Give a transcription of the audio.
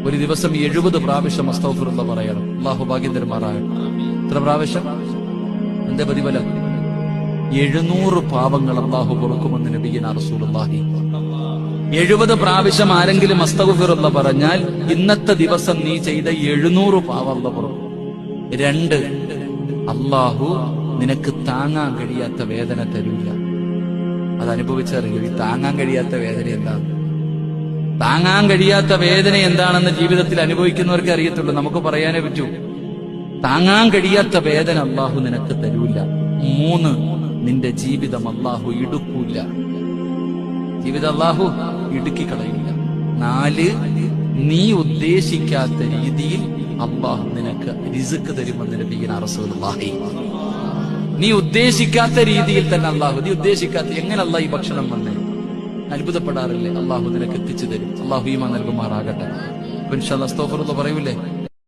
ഒരു ദിവസം 70 പ്രാവശ്യം അസ്തഗ്ഫിറുല്ലാഹ് പറയണം. അല്ലാഹു ഭാഗ്യം തരുമാറാകട്ടെ. എത്ര പ്രാവശ്യം? എന്താ പ്രതിഫലം? 700 പാപങ്ങൾ അല്ലാഹു പൊറുക്കുമെന്ന് നബിയുനാ റസൂലുള്ളാഹി. 70 പ്രാവശ്യം ആരെങ്കിലും അസ്തഗ്ഫിറുല്ലാഹ് പറഞ്ഞാൽ ഇന്നത്തെ ദിവസം നീ ചെയ്ത 700 പാപം അല്ലാഹു പൊറുക്കും. 2, അല്ലാഹു നിനക്ക് താങ്ങാൻ കഴിയാത്ത വേദന തരില്ല. അത് അനുഭവിച്ചറിയൂ. ഈ താങ്ങാൻ കഴിയാത്ത വേദന എന്താണ്? താങ്ങാൻ കഴിയാത്ത വേദന എന്താണെന്ന് ജീവിതത്തിൽ അനുഭവിക്കുന്നവർക്ക് അറിയത്തുള്ളൂ. നമുക്ക് പറയാനേ പറ്റൂ. താങ്ങാൻ കഴിയാത്ത വേദന അല്ലാഹു നിനക്ക് തരൂല. 3, നിന്റെ ജീവിതം അല്ലാഹു ഇടുക്കൂല. ജീവിതം അല്ലാഹു ഇടുക്കി കളയില്ല. 4, നീ ഉദ്ദേശിക്കാത്ത രീതിയിൽ അല്ലാഹു നിനക്ക് റിസ്ക് തരുമെന്ന് നബിയുനാ റസൂലുള്ളാഹി. നീ ഉദ്ദേശിക്കാത്ത രീതിയിൽ തന്നെ അല്ലാഹു, നീ ഉദ്ദേശിക്കാത്ത എങ്ങനെ അല്ലാഹു ഈ ഭക്ഷണം വന്നേ അത്ഭുതപ്പെടാറില്ലേ? അല്ലാഹു നിനക്ക് എത്തിച്ചു തരും. അല്ലാഹു ഈമാൻ നൽകുമാറാകട്ടെ. ഇൻഷാ അല്ലാഹ് അസ്തഗ്ഫിറുല്ലാഹ് പറയൂലേ?